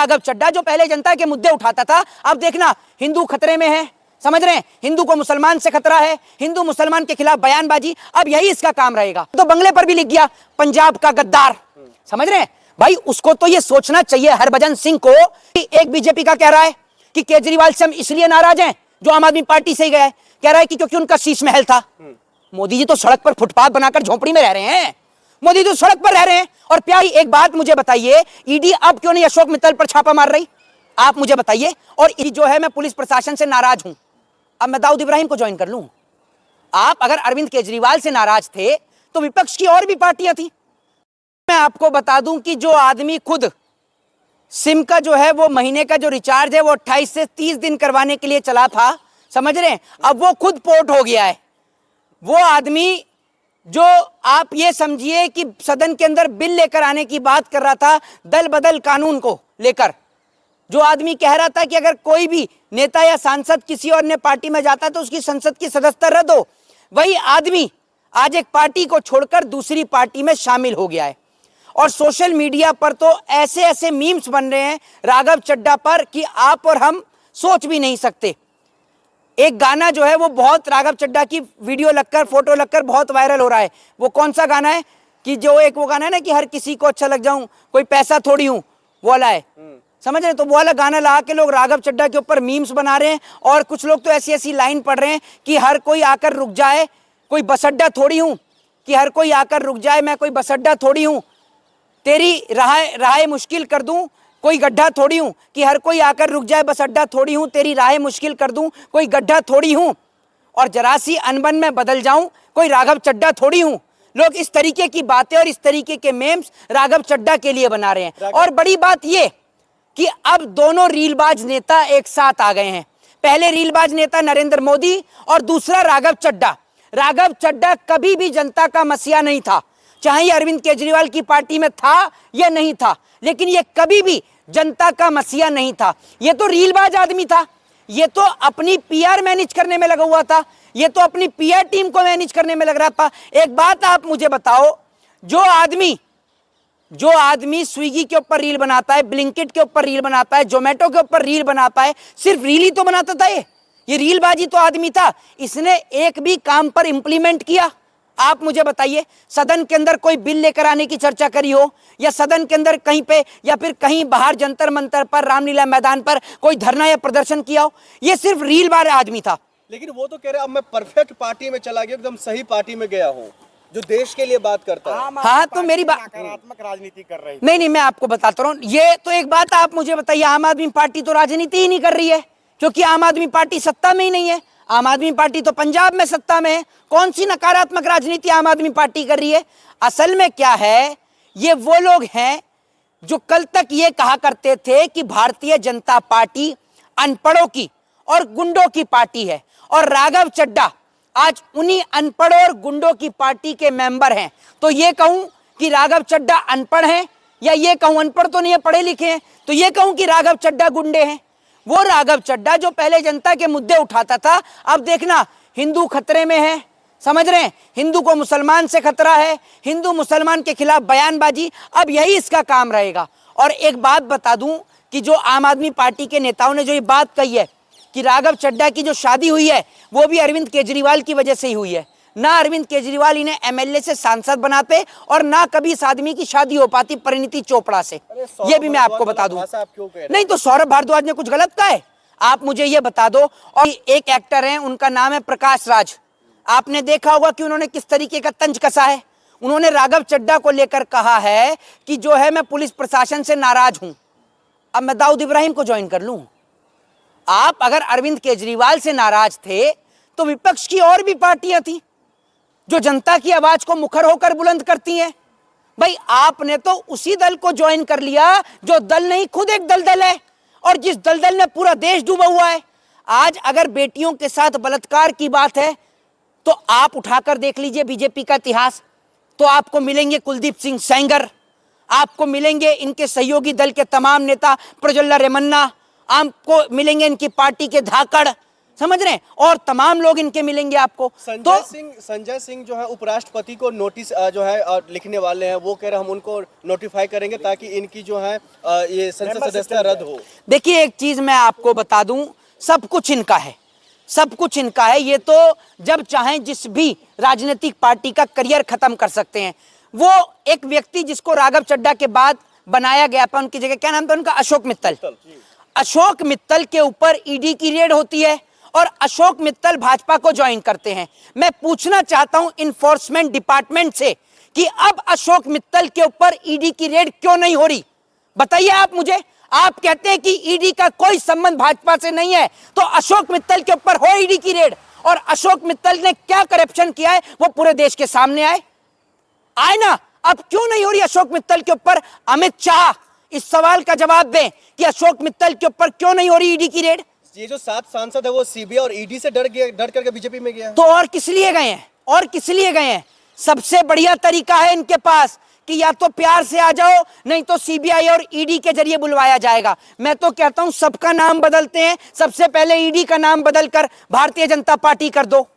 राघव चड्ढा जो पहले जनता के मुद्दे उठाता था, अब देखना हिंदू खतरे में है, समझ रहे हैं, हिंदू को मुसलमान से खतरा है, हिंदू मुसलमान के खिलाफ बयानबाजी, अब यही इसका काम रहेगा। तो बंगले पर भी लिख गया पंजाब का गद्दार, समझ रहे हैं भाई। उसको तो ये सोचना चाहिए हरभजन सिंह को कि एक बीजेपी का कह रहा है कि केजरीवाल से हम इसलिए नाराज हैं जो आम आदमी पार्टी से ही गया है, कह रहा है कि क्योंकि उनका शीश महल था। मोदी जी तो सड़क पर फुटपाथ बनाकर झोपड़ी में रह रहे हैं, मोदी तो सड़क पर रह रहे हैं। और प्यारी एक बात मुझे बताइए, ईडी अब क्यों नहीं अशोक मित्तल पर छापा मार रही, आप मुझे बताइए। और जो है मैं पुलिस प्रशासन से नाराज हूं, अब मैं दाऊद इब्राहिम को ज्वाइन कर लूं। आप अगर अरविंद केजरीवाल से नाराज थे तो विपक्ष की और भी पार्टियां थी। मैं आपको बता दूं कि जो आदमी खुद सिम का जो है वो महीने का जो रिचार्ज है वो 28 से 30 दिन करवाने के लिए चला था, समझ रहे हैं, अब वो खुद पोर्ट हो गया है। वो आदमी जो आप ये समझिए कि सदन के अंदर बिल लेकर आने की बात कर रहा था, दल बदल कानून को लेकर, जो आदमी कह रहा था कि अगर कोई भी नेता या सांसद किसी और ने पार्टी में जाता तो उसकी संसद की सदस्यता रद्द हो, वही आदमी आज एक पार्टी को छोड़कर दूसरी पार्टी में शामिल हो गया है। और सोशल मीडिया पर तो ऐसे ऐसे मीम्स बन रहे हैं राघव चड्ढा पर कि आप और हम सोच भी नहीं सकते। एक गाना जो है वो बहुत राघव चड्ढा की वीडियो लगकर, फोटो लगकर बहुत वायरल हो रहा है। वो कौन सा गाना है कि जो एक वो गाना है ना कि हर किसी को अच्छा लग जाऊं, कोई पैसा थोड़ी हूं, वो वाला है, समझ रहे हैं। तो वो वाला गाना ला के लोग राघव चड्ढा के ऊपर मीम्स बना रहे हैं। और कुछ लोग तो ऐसी ऐसी लाइन पढ़ रहे हैं कि हर कोई आकर रुक जाए, कोई बस अड्डा थोड़ी हूं, कि हर कोई आकर रुक जाए, मैं कोई बस अड्डा थोड़ी हूं, तेरी राहें मुश्किल कर दूं, कोई गड्ढा थोड़ी हूं, कि हर कोई आकर रुक जाए, बस अड्डा थोड़ी हूं, तेरी राहें मुश्किल कर दूं, कोई गड्ढा थोड़ी हूं, और जरा सी अनबन में बदल जाऊं, कोई राघव चड्ढा थोड़ी हूं। लोग इस तरीके की बातें और इस तरीके के मेम्स राघव चड्ढा के लिए बना रहे हैं। और बड़ी बात ये कि अब दोनों रीलबाज नेता एक साथ आ गए हैं। पहले रीलबाज नेता नरेंद्र मोदी और दूसरा राघव चड्ढा। राघव चड्ढा कभी भी जनता का मसीहा नहीं था, चाहे ये अरविंद केजरीवाल की पार्टी में था या नहीं था, लेकिन ये कभी भी जनता का मसीहा नहीं था। ये तो रीलबाज आदमी था, ये तो अपनी पीआर मैनेज करने में लगा हुआ था, ये तो अपनी पीआर टीम को मैनेज करने में लग रहा था। एक बात आप मुझे बताओ, जो आदमी स्विगी के ऊपर रील बनाता है, ब्लिंकिट के ऊपर रील बनाता है, जोमेटो के ऊपर रील बनाता है, सिर्फ रील ही तो बनाता था, ये रीलबाजी तो आदमी था। इसने एक भी काम पर इंप्लीमेंट किया? आप मुझे बताइए, सदन के अंदर कोई बिल लेकर आने की चर्चा करी हो, या सदन के अंदर कहीं पे या फिर कहीं बाहर जंतर मंतर पर, रामलीला मैदान पर कोई धरना या प्रदर्शन किया हो? ये सिर्फ रील बार आदमी था। लेकिन वो तो कह रहे अब मैं परफेक्ट पार्टी में चला गया, एकदम सही पार्टी में गया हूँ जो देश के लिए बात करता है। हाँ, तो मेरी बात नकारात्मक राजनीति कर रही है। नहीं, मैं आपको बताता रहा हूँ। ये तो एक बात आप मुझे बताइए, आम आदमी पार्टी तो राजनीति ही नहीं कर रही है, क्योंकि आम आदमी पार्टी सत्ता में ही नहीं है। आम आदमी पार्टी तो पंजाब में सत्ता में है। कौन सी नकारात्मक राजनीति आम आदमी पार्टी कर रही है? असल में क्या है, ये वो लोग हैं जो कल तक ये कहा करते थे कि भारतीय जनता पार्टी अनपढ़ों की और गुंडों की पार्टी है, और राघव चड्ढा आज उन्हीं अनपढ़ और गुंडों की पार्टी के मेंबर हैं। तो ये कहूं कि राघव चड्ढा अनपढ़ हैं, या ये कहूं अनपढ़ तो नहीं है, पढ़े लिखे हैं, तो ये कहूं कि राघव चड्ढा गुंडे हैं? वो राघव चड्ढा जो पहले जनता के मुद्दे उठाता था, अब देखना हिंदू खतरे में है, समझ रहे हैं, हिंदू को मुसलमान से खतरा है, हिंदू मुसलमान के खिलाफ बयानबाजी, अब यही इसका काम रहेगा। और एक बात बता दूं कि जो आम आदमी पार्टी के नेताओं ने जो ये बात कही है कि राघव चड्ढा की जो शादी हुई है वो भी अरविंद केजरीवाल की वजह से ही हुई है, ना अरविंद केजरीवाल इन्हें एमएलए से सांसद बनाते, और ना कभी इस आदमी की शादी हो पाती परिणीति चोपड़ा से। ये भी मैं आपको बता दूं। नहीं तो सौरभ भारद्वाज ने कुछ गलत कहा है? आप मुझे ये बता दो। और एक एक्टर हैं, उनका नाम है प्रकाश राज, आपने देखा होगा कि उन्होंने किस तरीके का तंज कसा है। उन्होंने राघव चड्ढा को लेकर कहा है कि जो है मैं पुलिस प्रशासन से नाराज हूं। अब मैं दाऊद इब्राहिम को ज्वाइन कर लूं। आप अगर अरविंद केजरीवाल से नाराज थे तो विपक्ष की और भी पार्टियां थी जो जनता की आवाज को मुखर होकर बुलंद करती हैं। भाई आपने तो उसी दल को ज्वाइन कर लिया जो दल नहीं खुद एक दलदल है, और जिस दलदल में पूरा देश डूबा हुआ है। आज अगर बेटियों के साथ बलात्कार की बात है तो आप उठाकर देख लीजिए बीजेपी का इतिहास, तो आपको मिलेंगे कुलदीप सिंह सेंगर, आपको मिलेंगे इनके सहयोगी दल के तमाम नेता, प्रज्वल्ला रेमन्ना, आपको मिलेंगे इनकी पार्टी के धाकड़, समझ रहे हैं, और तमाम लोग इनके मिलेंगे आपको। संजय सिंह जो है उपराष्ट्रपति को नोटिस जो है लिखने वाले हैं, वो कह रहे हैं हम उनको नोटिफाई करेंगे ताकि इनकी जो है ये संसद सदस्यता रद्द हो। देखिए एक चीज मैं आपको बता दूं, सब कुछ इनका है, सब कुछ इनका है। ये तो जब चाहें जिस भी राजनीतिक पार्टी का करियर खत्म कर सकते हैं। वो एक व्यक्ति जिसको राघव चड्ढा के बाद बनाया गया था, उनकी जगह क्या नाम था उनका, अशोक मित्तल। अशोक मित्तल के ऊपर ईडी की रेड होती है और अशोक मित्तल भाजपा को ज्वाइन करते हैं। मैं पूछना चाहता हूं इन्फोर्समेंट डिपार्टमेंट से कि अब अशोक मित्तल के ऊपर ईडी की रेड क्यों नहीं हो रही, बताइए आप मुझे। आप कहते हैं कि ईडी का कोई संबंध भाजपा से नहीं है, तो अशोक मित्तल के ऊपर हो ईडी की रेड, और अशोक मित्तल ने क्या करप्शन किया है वो पूरे देश के सामने आए ना। अब क्यों नहीं हो रही अशोक मित्तल के ऊपर? अमित शाह इस सवाल का जवाब दें कि अशोक मित्तल के ऊपर क्यों नहीं हो रही ईडी की रेड। ये जो 7 सांसद है वो सीबीआई और ईडी से डर करके बीजेपी में गया, तो और किस लिए गए हैं, और किस लिए गए हैं? सबसे बढ़िया तरीका है इनके पास कि या तो प्यार से आ जाओ, नहीं तो सीबीआई और ईडी के जरिए बुलवाया जाएगा। मैं तो कहता हूं सबका नाम बदलते हैं, सबसे पहले ईडी का नाम बदलकर भारतीय जनता पार्टी कर दो,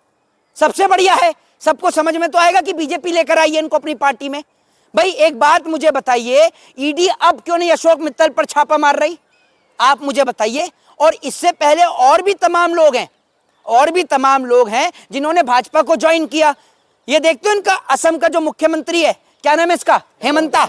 सबसे बढ़िया है। सबको समझ में तो आएगा कि बीजेपी लेकर आई है इनको अपनी पार्टी में। भाई एक बात मुझे बताइए, ईडी अब क्यों नहीं अशोक मित्तल पर छापा मार रही, आप मुझे बताइए। और इससे पहले और भी तमाम लोग हैं, और भी तमाम लोग हैं जिन्होंने भाजपा को ज्वाइन किया। ये देखते हो इनका असम का जो मुख्यमंत्री है, क्या नाम है इसका, हेमंता।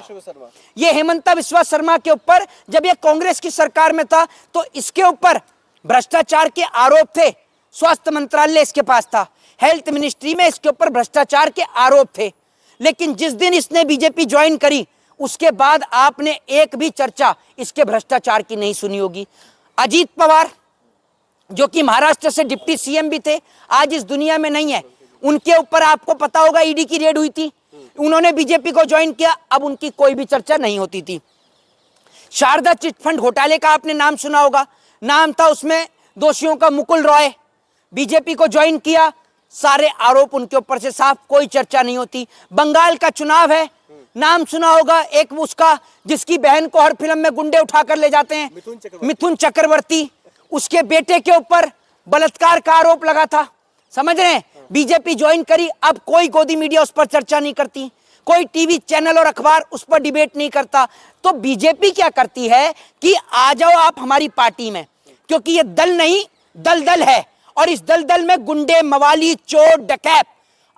ये हेमंता विश्वा शर्मा के ऊपर जब ये कांग्रेस की सरकार में था तो इसके ऊपर भ्रष्टाचार के आरोप थे। स्वास्थ्य मंत्रालय इसके पास था, हेल्थ मिनिस्ट्री में इसके ऊपर भ्रष्टाचार के आरोप थे। लेकिन जिस दिन इसने बीजेपी ज्वाइन करी उसके बाद आपने एक भी चर्चा इसके भ्रष्टाचार की नहीं सुनी होगी। अजीत पवार जो कि महाराष्ट्र से डिप्टी सीएम भी थे, आज इस दुनिया में नहीं है, उनके ऊपर आपको पता होगा ईडी की रेड हुई थी, उन्होंने बीजेपी को ज्वाइन किया, अब उनकी कोई भी चर्चा नहीं होती थी। शारदा चिटफंड घोटाले का आपने नाम सुना होगा, नाम था उसमें दोषियों का मुकुल रॉय, बीजेपी को ज्वाइन किया, सारे आरोप उनके ऊपर से साफ, कोई चर्चा नहीं होती। बंगाल का चुनाव है, नाम सुना होगा एक उसका जिसकी बहन को हर फिल्म में गुंडे उठाकर ले जाते हैं, मिथुन चक्रवर्ती, उसके बेटे के ऊपर बलात्कार का आरोप लगा था, समझ रहे हैं। बीजेपी ज्वाइन करी, अब कोई गोदी मीडिया उस पर चर्चा नहीं करती, कोई टीवी चैनल और अखबार उस पर डिबेट नहीं करता। तो बीजेपी क्या करती है कि आ जाओ आप हमारी पार्टी में, क्योंकि ये दल नहीं दलदल है, और इस दलदल में गुंडे, मवाली, चोर, डकैत।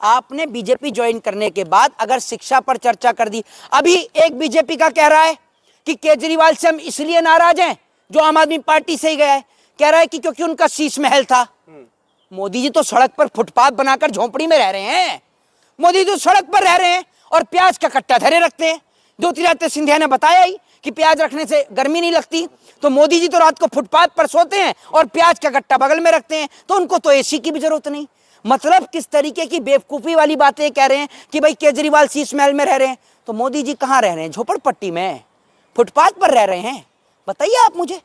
आपने बीजेपी ज्वाइन करने के बाद अगर शिक्षा पर चर्चा कर दी, अभी एक बीजेपी का कह रहा है कि केजरीवाल से हम इसलिए नाराज हैं, जो आम आदमी पार्टी से ही गया है, कह रहा है कि क्योंकि उनका शीश महल था। मोदी जी तो सड़क पर फुटपाथ बनाकर झोपड़ी में रह रहे हैं, मोदी जी तो सड़क पर रह रहे हैं और प्याज का कट्टा धरे रखते हैं। ज्योतिरादित्य सिंधिया ने बताया ही कि प्याज रखने से गर्मी नहीं लगती, तो मोदी जी तो रात को फुटपाथ पर सोते हैं और प्याज का कट्टा बगल में रखते हैं, तो उनको तो एसी की भी जरूरत नहीं। मतलब किस तरीके की बेवकूफी वाली बातें कह रहे हैं कि भाई केजरीवाल शीश महल में रह रहे हैं, तो मोदी जी कहां रह रहे हैं, झोपड़पट्टी में, फुटपाथ पर रह रहे हैं, बताइए आप मुझे,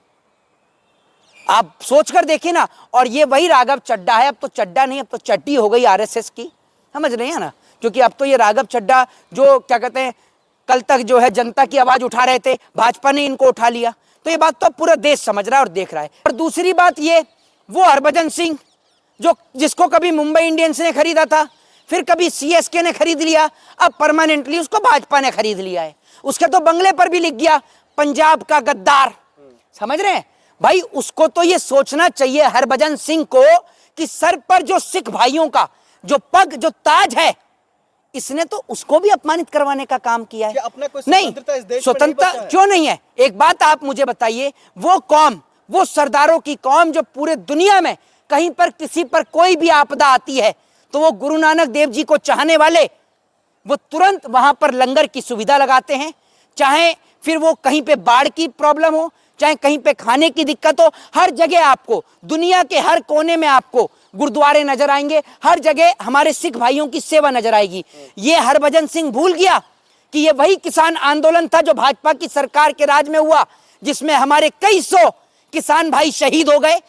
आप सोचकर देखिए ना। और ये वही राघव चड्ढा है, अब तो चड्ढा नहीं, अब तो चड्डी हो गई आरएसएस की, समझ रहे हैं ना। क्योंकि अब तो ये राघव चड्ढा जो क्या कहते हैं, कल तक जो है जनता की आवाज उठा रहे थे, भाजपा ने इनको उठा लिया, तो ये बात तो पूरा देश समझ रहा है और देख रहा है। और दूसरी बात ये, वो हरभजन सिंह जो जिसको कभी मुंबई इंडियंस ने खरीदा था, फिर कभी सीएसके ने खरीद लिया, अब परमानेंटली उसको भाजपा ने खरीद लिया है। उसके तो बंगले पर भी लिख गया पंजाब का गद्दार, समझ रहे हैं भाई। उसको तो ये सोचना चाहिए हरभजन सिंह को कि सर पर जो सिख भाइयों का जो पग, जो ताज है, इसने तो उसको भी अपमानित करवाने का काम किया है। अपना कोई नहीं, स्वतंत्रता क्यों नहीं है? एक बात आप मुझे बताइए, वो कौम, वो सरदारों की कौम जो पूरे दुनिया में कहीं पर किसी पर कोई भी आपदा आती है तो वो गुरु नानक देव जी को चाहने वाले वो तुरंत वहां पर लंगर की सुविधा लगाते हैं, चाहे फिर वो कहीं पे बाढ़ की प्रॉब्लम हो, चाहे कहीं पे खाने की दिक्कत हो, हर जगह आपको दुनिया के हर कोने में आपको गुरुद्वारे नजर आएंगे, हर जगह हमारे सिख भाइयों की सेवा नजर आएगी। ये हरभजन सिंह भूल गया कि ये वही किसान आंदोलन था जो भाजपा की सरकार के राज में हुआ, जिसमें हमारे कई सौ किसान भाई शहीद हो गए।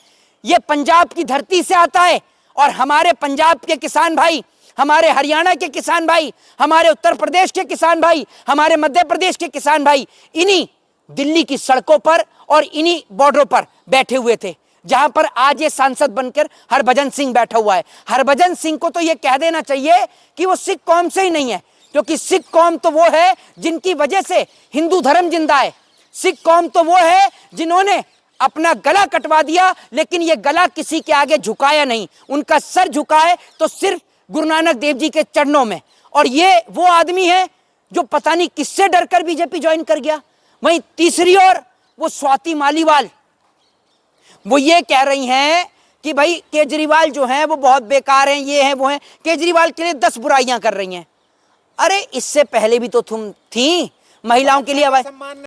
ये पंजाब की धरती से आता है और हमारे पंजाब के किसान भाई, हमारे हरियाणा के किसान भाई, हमारे उत्तर प्रदेश के किसान भाई, हमारे मध्य प्रदेश के किसान भाई इन्हीं दिल्ली की सड़कों पर और इन्हीं बॉर्डरों पर बैठे हुए थे। जहां पर आज ये सांसद बनकर हरभजन सिंह बैठा हुआ है। हरभजन सिंह को तो ये कह देना चाहिए कि वो सिख कौम से ही नहीं है, क्योंकि सिख कौम तो वो है जिनकी वजह से हिंदू धर्म जिंदा है। सिख कौम तो वो है जिन्होंने अपना गला कटवा दिया, लेकिन ये गला किसी के आगे झुकाया नहीं। उनका सर झुका है तो सिर्फ गुरु नानक देव जी के चरणों में। और ये वो आदमी है जो पता नहीं किससे डरकर बीजेपी ज्वाइन कर गया। वहीं तीसरी ओर वो स्वाति मालीवाल, वो ये कह रही हैं कि भाई केजरीवाल जो हैं वो बहुत बेकार हैं, ये हैं वो हैं, केजरीवाल के लिए 10 बुराइयां कर रही हैं। अरे इससे पहले भी तो तुम थी महिलाओं के लिए आवाज।